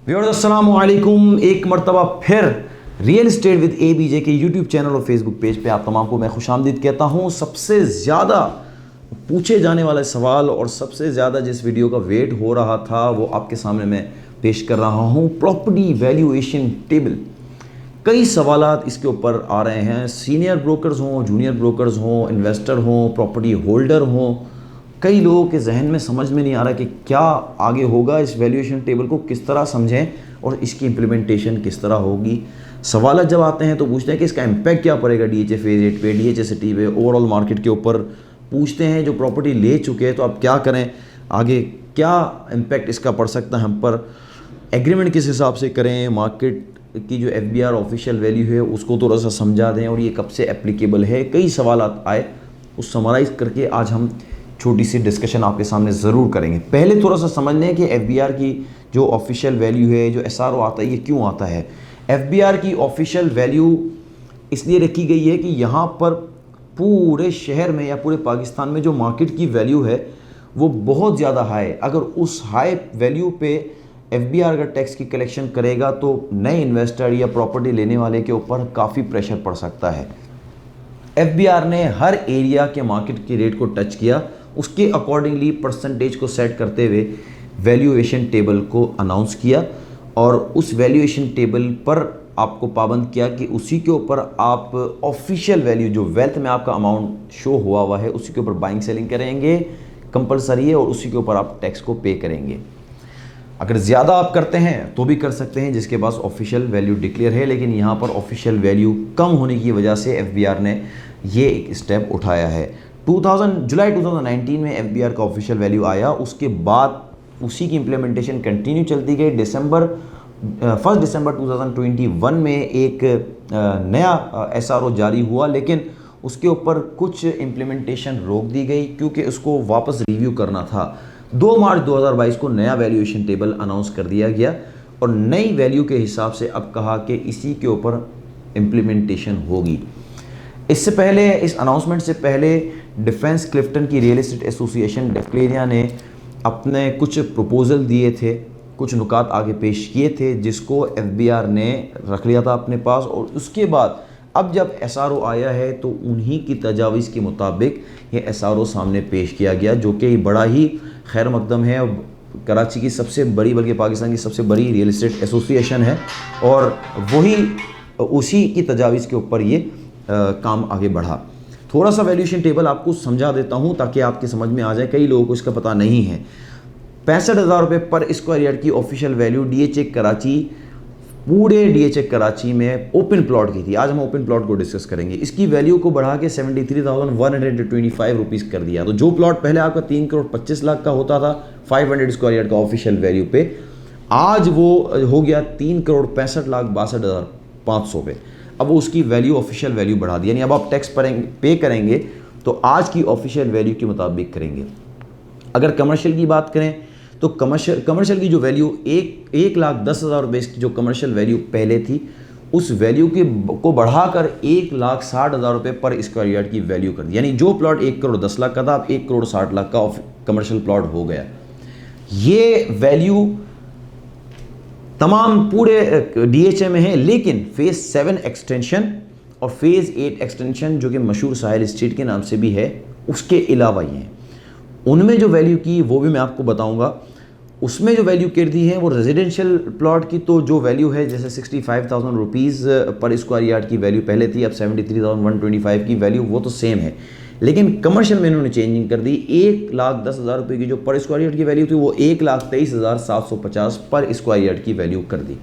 Viewers अस्सलामु अलैकुम। एक मरतबा फिर रियल इस्टेट विद ABJ के यूट्यूब चैनल और फेसबुक पेज पे आप तमाम को मैं खुशामदीद कहता हूँ। सबसे ज़्यादा पूछे जाने वाले सवाल और सबसे ज़्यादा जिस वीडियो का वेट हो रहा था वो आपके सामने मैं पेश कर रहा हूँ, प्रॉपर्टी वैल्यूएशन टेबल। कई सवालात इसके ऊपर आ रहे हैं, सीनियर ब्रोकर्स हों, जूनियर ब्रोकर्स हों, इन्वेस्टर हों, प्रॉपर्टी होल्डर हों, कई लोगों के जहन में समझ में नहीं आ रहा कि क्या आगे होगा, इस वैल्यूएशन टेबल को किस तरह समझें और इसकी इम्प्लीमेंटेशन किस तरह होगी। सवाल जब आते हैं तो पूछते हैं कि इसका इम्पैक्ट क्या पड़ेगा DHA फेज 8 पे, DHA सिटी पे, ओवरऑल मार्केट के ऊपर। पूछते हैं जो प्रॉपर्टी ले चुके हैं तो आप क्या करें, आगे क्या इम्पैक्ट इसका पड़ सकता है हम पर, एग्रीमेंट किस हिसाब से करें, मार्केट की जो FBR ऑफिशियल वैल्यू है उसको थोड़ा सा समझा दें और ये कब से एप्लीकेबल है। कई सवाल आए, उस समराइज़ करके आज हम छोटी सी डिस्कशन आपके सामने ज़रूर करेंगे। पहले थोड़ा सा समझ लें कि FBR की जो ऑफिशियल वैल्यू है, जो SRO आता है, ये क्यों आता है। FBR की ऑफिशियल वैल्यू इसलिए रखी गई है कि यहाँ पर पूरे शहर में या पूरे पाकिस्तान में जो मार्केट की वैल्यू है वो बहुत ज़्यादा हाई है। अगर उस हाई वैल्यू पे FBR अगर टैक्स की कलेक्शन करेगा तो नए इन्वेस्टर या प्रॉपर्टी लेने वाले के ऊपर काफ़ी प्रेशर पड़ सकता है। FBR ने हर एरिया के मार्केट की रेट को टच किया, उसके अकॉर्डिंगली परसेंटेज को सेट करते हुए वैल्यूएशन टेबल को अनाउंस किया और उस वैल्यूएशन टेबल पर आपको पाबंद किया कि उसी के ऊपर आप ऑफिशियल वैल्यू जो वेल्थ में आपका अमाउंट शो हुआ है उसी के ऊपर बाइंग सेलिंग करेंगे, कंपलसरी है, और उसी के ऊपर आप टैक्स को पे करेंगे। अगर ज़्यादा आप करते हैं तो भी कर सकते हैं जिसके पास ऑफिशियल वैल्यू डिक्लेयर है, लेकिन यहाँ पर ऑफिशियल वैल्यू कम होने की वजह से FBR ने ये एक स्टेप उठाया है। जुलाई 2019 में FBR का ऑफिशियल वैल्यू आया, उसके बाद उसी की इम्प्लीमेंटेशन कंटिन्यू चलती गई। 1 दिसंबर 2021 में एक नया SRO जारी हुआ, लेकिन उसके ऊपर कुछ इम्प्लीमेंटेशन रोक दी गई क्योंकि उसको वापस रिव्यू करना था। 2 मार्च 2022 को नया वैल्यूएशन टेबल अनाउंस कर दिया गया और नई वैल्यू के हिसाब से अब कहा कि इसी के ऊपर इम्प्लीमेंटेशन होगी। इससे पहले, इस अनाउंसमेंट से पहले, डिफेंस क्लिफ्टन की रियल एस्टेट एसोसिएशन डेफलेरिया ने अपने कुछ प्रपोजल दिए थे, कुछ नुकात आगे पेश किए थे जिसको FBR ने रख लिया था अपने पास। और उसके बाद अब जब SRO आया है तो उन्हीं की तजावीज़ के मुताबिक ये SRO सामने पेश किया गया, जो कि बड़ा ही खैर मकदम है। कराची की सबसे बड़ी, बल्कि पाकिस्तान की सबसे बड़ी रियल एस्टेट एसोसिएशन है और वही उसी की तजावीज़ के ऊपर ये काम आगे बढ़ा। थोड़ा सा वैल्यूएशन टेबल आपको समझा देता हूँ ताकि आपकी समझ में आ जाए, कई लोगों को इसका पता नहीं है। 65,000 रुपये पर स्क्वायर यार्ड की ऑफिशियल वैल्यू DHA कराची, पूरे DHA कराची में ओपन प्लॉट की थी। आज हम ओपन प्लॉट को डिस्कस करेंगे। इसकी वैल्यू को बढ़ा के 73,125 रुपीज़ कर दिया। तो जो प्लॉट पहले आपका 3 करोड़ 25 लाख का होता था 500 स्क्वायर यार्ड का ऑफिशियल वैल्यू पे, आज वो हो गया 3 करोड़ 65,62,500 पे। अब वो उसकी वैल्यू, ऑफिशियल वैल्यू बढ़ा दी, यानी अब आप टैक्स पे करेंगे तो आज की ऑफिशियल वैल्यू के मुताबिक करेंगे। अगर कमर्शियल की बात करें तो कमर्शियल की जो वैल्यू 1,10,000 रुपये की जो कमर्शियल वैल्यू पहले थी, उस वैल्यू को बढ़ाकर 1,60,000 रुपये पर स्क्वायर यार्ड की वैल्यू कर दी। यानी जो प्लॉट 1 करोड़ 10 लाख का था, अब 1 करोड़ 60 लाख का कमर्शियल प्लॉट हो गया। ये वैल्यू तमाम पूरे DHA में है, लेकिन फेज़ 7 एक्सटेंशन और फेज़ 8 एक्सटेंशन जो कि मशहूर साहिल स्ट्रीट के नाम से भी है, उसके अलावा ये हैं। उनमें जो वैल्यू की वो भी मैं आपको बताऊंगा। उसमें जो वैल्यू कर दी है वो रेजिडेंशियल प्लॉट की, तो जो वैल्यू है जैसे 65,000 रुपीज़ पर स्क्वायर यार्ड की वैल्यू पहले थी, अब 73,125 की वैल्यू, वो तो सेम है। लेकिन कमर्शियल में इन्होंने चेंजिंग कर दी। 1,10,000 रुपये की जो पर स्क्वायर यार्ड की वैल्यू थी वो 1,23,750 पर स्क्वायर यार्ड की वैल्यू कर दी।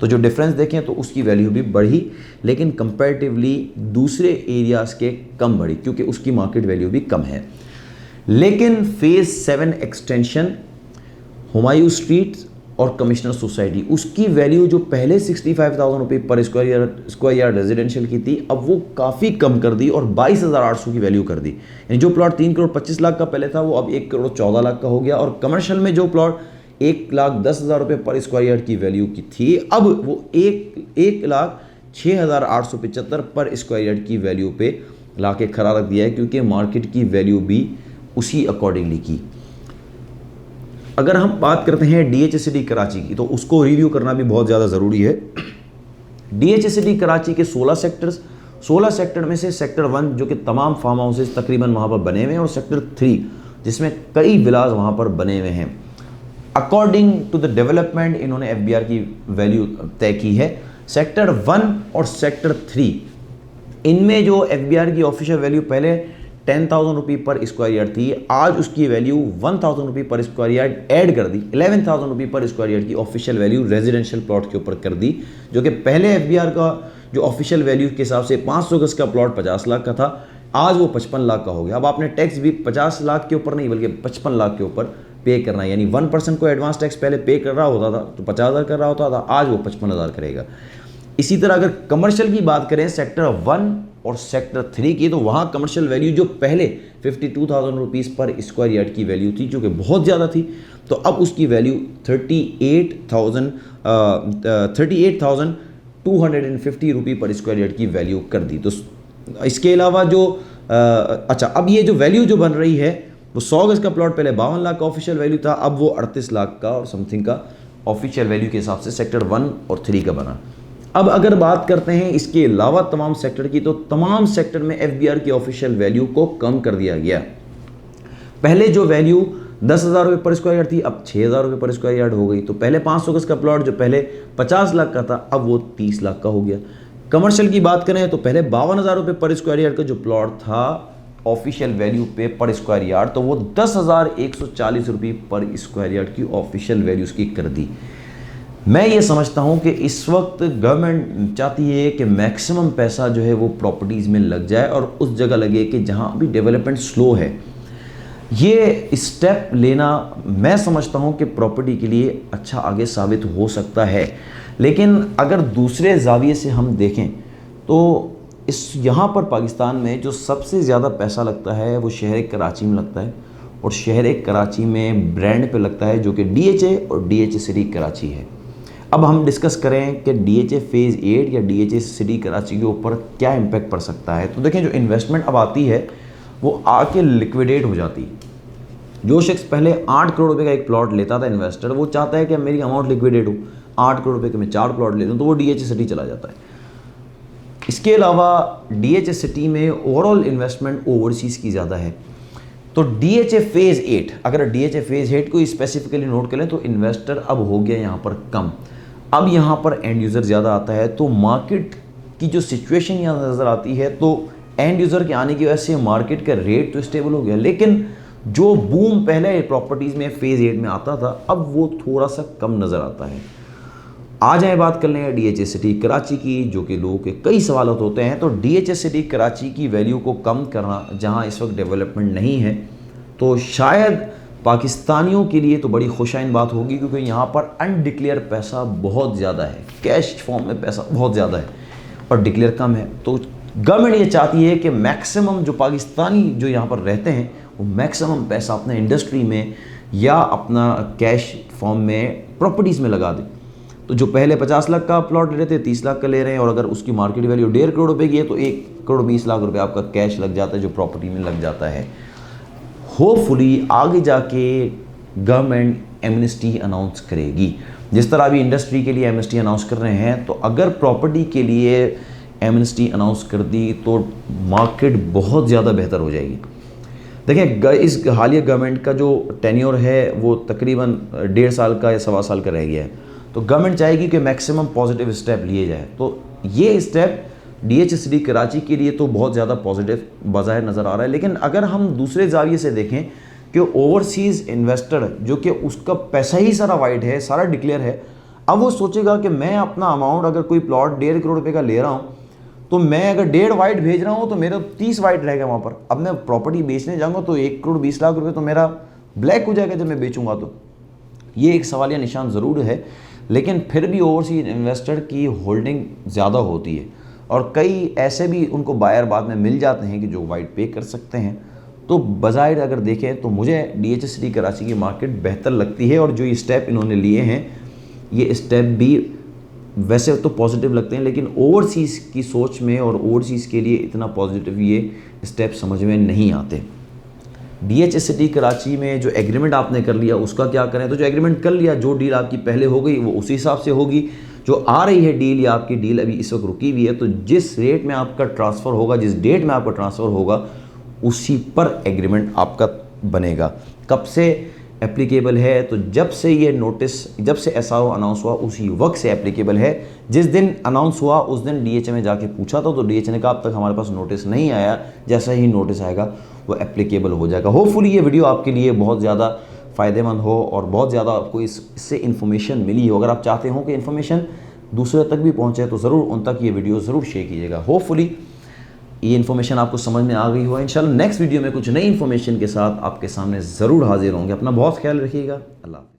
तो जो डिफरेंस देखें तो उसकी वैल्यू भी बढ़ी, लेकिन कंपैरेटिवली दूसरे एरियाज़ के कम बढ़ी क्योंकि उसकी मार्केट वैल्यू भी कम है। लेकिन फेज़ 7 एक्सटेंशन, हुमायूं स्ट्रीट और कमिश्नर सोसाइटी, उसकी वैल्यू जो पहले 65,000 रुपये पर स्क्वायर यार्ड रेजिडेंशियल की थी, अब वो काफ़ी कम कर दी और 22,800 की वैल्यू कर दी। यानी जो प्लॉट 3 करोड़ 25 लाख का पहले था वो अब 1 करोड़ 14 लाख का हो गया। और कमर्शियल में जो प्लॉट 1,10,000 रुपये पर स्क्वायर यार्ड की वैल्यू की थी, अब वो 1,06,875 पर स्क्वायर यार्ड की वैल्यू पे ला के खड़ा रख दिया है, क्योंकि मार्केट की वैल्यू भी उसी अकॉर्डिंगली की। अगर हम बात करते हैं DHA कराची की, तो उसको रिव्यू करना भी बहुत ज़्यादा ज़रूरी है। DHA कराची के 16 सेक्टर्स, 16 सेक्टर में से सेक्टर 1 जो कि तमाम फार्म हाउसेज तकरीबन वहाँ पर बने हुए हैं, और सेक्टर 3 जिसमें कई विलाज वहाँ पर बने हुए हैं। अकॉर्डिंग टू द डेवलपमेंट इन्होंने FBR की वैल्यू तय की है। सेक्टर 1 और सेक्टर 3 इनमें जो FBR की ऑफिशियल वैल्यू पहले 10,000 रुपये पर स्क्वायर यार्ड थी, आज उसकी वैल्यू 1,000 रुपये पर स्क्वायर यार्ड ऐड कर दी, 11,000 रुपये पर स्क्वायर यार्ड की ऑफिशियल वैल्यू रेजिडेंशियल प्लॉट के ऊपर कर दी, जो कि पहले FBR का जो ऑफिशियल वैल्यू के हिसाब से 500 गज का प्लॉट 50 लाख का था, आज वो 55 लाख का हो गया। अब आपने टैक्स भी 50 लाख के ऊपर नहीं बल्कि 55 लाख के ऊपर पे करना है, यानी 1% को एडवांस टैक्स पहले पे कर रहा होता था तो 50,000 कर रहा होता था, आज वो 55,000 करेगा। इसी तरह अगर कमर्शियल की बात करें सेक्टर 1 और सेक्टर 3 की, तो वहाँ कमर्शियल वैल्यू जो पहले 52,000 रुपीज़ पर स्क्वायर यार्ड की वैल्यू थी, जो कि बहुत ज़्यादा थी, तो अब उसकी वैल्यू 38,250 रुपये पर स्क्वायर यार्ड की वैल्यू कर दी। तो इसके अलावा जो अच्छा, अब ये जो वैल्यू जो बन रही है वो 100 गज का प्लॉट पहले 52 लाख का ऑफिशियल वैल्यू था, अब वो 38 लाख का और समथिंग का ऑफिशियल वैल्यू के हिसाब से सेक्टर 1 और 3 का बना। अब अगर बात करते हैं इसके अलावा तमाम सेक्टर की, तो तमाम सेक्टर में FBR की ऑफिशियल वैल्यू को कम कर दिया गया। पहले जो वैल्यू 10,000 रुपये पर स्क्वायर यार्ड थी, अब 6,000 रुपये पर स्क्वायर यार्ड हो गई। तो पहले 500 गज का प्लॉट जो पहले 50 लाख का था, अब वो 30 लाख का हो गया। कमर्शियल की बात करें तो पहले 52,000 रुपये पर स्क्वायर यार्ड का जो प्लॉट था ऑफिशियल वैल्यू पे पर स्क्वायर यार्ड, तो वो 10,140 रुपये पर स्क्वायर यार्ड की ऑफिशियल वैल्यू उसकी कर दी। मैं ये समझता हूँ कि इस वक्त गवर्नमेंट चाहती है कि मैक्सिमम पैसा जो है वो प्रॉपर्टीज़ में लग जाए और उस जगह लगे कि जहाँ अभी डेवलपमेंट स्लो है। ये स्टेप लेना मैं समझता हूँ कि प्रॉपर्टी के लिए अच्छा आगे साबित हो सकता है, लेकिन अगर दूसरे जाविये से हम देखें तो इस यहाँ पर पाकिस्तान में जो सबसे ज़्यादा पैसा लगता है वो शहर कराची में लगता है, और शहर कराची में ब्रांड पे लगता है जो कि DHA और DHA सिटी कराची है। अब हम डिस्कस करें कि DHA फेज़ 8 या DHA सिटी कराची के ऊपर क्या इम्पैक्ट पड़ सकता है। तो देखें, जो इन्वेस्टमेंट अब आती है वो आके लिक्विडेट हो जाती है। जो शख्स पहले 8 करोड़ रुपए का एक प्लॉट लेता था इन्वेस्टर, वो चाहता है कि मेरी अमाउंट लिक्विडेट हो, 8 करोड़ रुपए के मैं 4 प्लॉट ले लूँ, तो वो DHA सिटी चला जाता है। इसके अलावा DHA सिटी में ओवरऑल इन्वेस्टमेंट ओवरसीज़ की ज़्यादा है। तो DHA फेज़ 8, अगर DHA फेज़ 8 को स्पेसिफिकली नोट करें तो इन्वेस्टर अब हो गया यहाँ पर कम, अब यहाँ पर एंड यूज़र ज़्यादा आता है। तो मार्केट की जो सिचुएशन यहाँ नज़र आती है, तो एंड यूज़र के आने की वजह से मार्केट का रेट तो स्टेबल हो गया, लेकिन जो बूम पहले प्रॉपर्टीज़ में फेज़ 8 में आता था, अब वो थोड़ा सा कम नज़र आता है। आ जाए बात कर लें DHA सिटी कराची की, जो कि लोगों के कई सवाल होते हैं। तो DHA सिटी कराची की वैल्यू को कम करना, जहाँ इस वक्त डेवलपमेंट नहीं है, तो शायद पाकिस्तानियों के लिए तो बड़ी खुशाइन बात होगी, क्योंकि यहाँ पर अनडिक्लेयर पैसा बहुत ज़्यादा है, कैश फॉर्म में पैसा बहुत ज़्यादा है और डिक्लेयर कम है। तो गवर्नमेंट ये चाहती है कि मैक्सिमम जो पाकिस्तानी जो यहाँ पर रहते हैं वो मैक्सिमम पैसा अपने इंडस्ट्री में या अपना कैश फॉर्म में प्रॉपर्टीज़ में लगा दे। तो जो पहले 50 लाख का प्लॉट ले रहे थे 30 लाख का ले रहे हैं, और अगर उसकी मार्केट वैल्यू 1.5 करोड़ रुपए की है तो 1 करोड़ 20 लाख रुपए आपका कैश लग जाता है, जो प्रॉपर्टी में लग जाता है। होपफुली आगे जाके गवर्नमेंट एमनेस्टी अनाउंस करेगी, जिस तरह अभी इंडस्ट्री के लिए एमनेस्टी अनाउंस कर रहे हैं, तो अगर प्रॉपर्टी के लिए एमनेस्टी अनाउंस कर दी तो मार्केट बहुत ज़्यादा बेहतर हो जाएगी। देखें, इस हालिया गवर्नमेंट का जो टेन्योर है वो तकरीबन 1.5 साल का या 1.25 साल का रह गया है, तो गवर्नमेंट चाहेगी कि मैक्सिमम पॉजिटिव स्टेप लिए जाए। तो ये स्टेप DHA सिटी कराची के लिए तो बहुत ज़्यादा पॉजिटिव बाज़ाहिर नज़र आ रहा है, लेकिन अगर हम दूसरे जाविये से देखें कि ओवरसीज़ इन्वेस्टर जो कि उसका पैसा ही सारा वाइट है, सारा डिक्लेयर है, अब वो सोचेगा कि मैं अपना अमाउंट अगर कोई प्लॉट 1.5 करोड़ रुपए का ले रहा हूँ, तो मैं अगर 1.5 वाइट भेज रहा हूँ तो मेरा 30 वाइट रहेगा वहाँ पर। अब मैं प्रॉपर्टी बेचने जाऊँगा तो 1 करोड़ 20 लाख रुपए तो मेरा ब्लैक हो जाएगा जब मैं बेचूंगा। तो ये एक सवालिया निशान ज़रूर है, लेकिन फिर भी ओवरसीज इन्वेस्टर की होल्डिंग ज़्यादा होती है, और कई ऐसे भी उनको बायर बाद में मिल जाते हैं कि जो वाइट पे कर सकते हैं। तो बज़ाहिर अगर देखें तो मुझे DHA सिटी कराची की मार्केट बेहतर लगती है, और जो ये स्टेप इन्होंने लिए हैं ये स्टेप भी वैसे तो पॉजिटिव लगते हैं, लेकिन ओवरसीज़ की सोच में और ओवरसीज़ के लिए इतना पॉजिटिव ये स्टेप समझ में नहीं आते। DH सिटी कराची में जो एग्रीमेंट आपने कर लिया उसका क्या करें? तो जो एग्रीमेंट कर लिया, जो डील आपकी पहले हो गई वो उसी हिसाब से होगी। जो आ रही है डील या आपकी डील अभी इस वक्त रुकी हुई है, तो जिस रेट में आपका ट्रांसफ़र होगा, जिस डेट में आपका ट्रांसफ़र होगा, उसी पर एग्रीमेंट आपका बनेगा। कब से एप्लीकेबल है? तो जब से ये नोटिस, जब से SRO अनाउंस हुआ उसी वक्त से एप्लीकेबल है। जिस दिन अनाउंस हुआ उस दिन DH में जाके पूछा था, तो DH ने कहा अब तक हमारे पास नोटिस नहीं आया, जैसा ही नोटिस आएगा वो एप्लीकेबल हो जाएगा। होपफुली ये वीडियो आपके लिए बहुत ज़्यादा फ़ायदेमंद हो और बहुत ज़्यादा आपको इससे इन्फॉर्मेशन मिली हो। अगर आप चाहते हो कि इन्फॉर्मेशन दूसरे तक भी पहुँचे तो ज़रूर उन तक ये वीडियो ज़रूर शेयर कीजिएगा। होपफुली ये इन्फॉर्मेशन आपको समझ में आ गई हो। इंशाल्लाह नेक्स्ट वीडियो में कुछ नई इन्फॉर्मेशन के साथ आपके सामने ज़रूर हाजिर होंगे। अपना बहुत ख्याल रखिएगा। अल्लाह।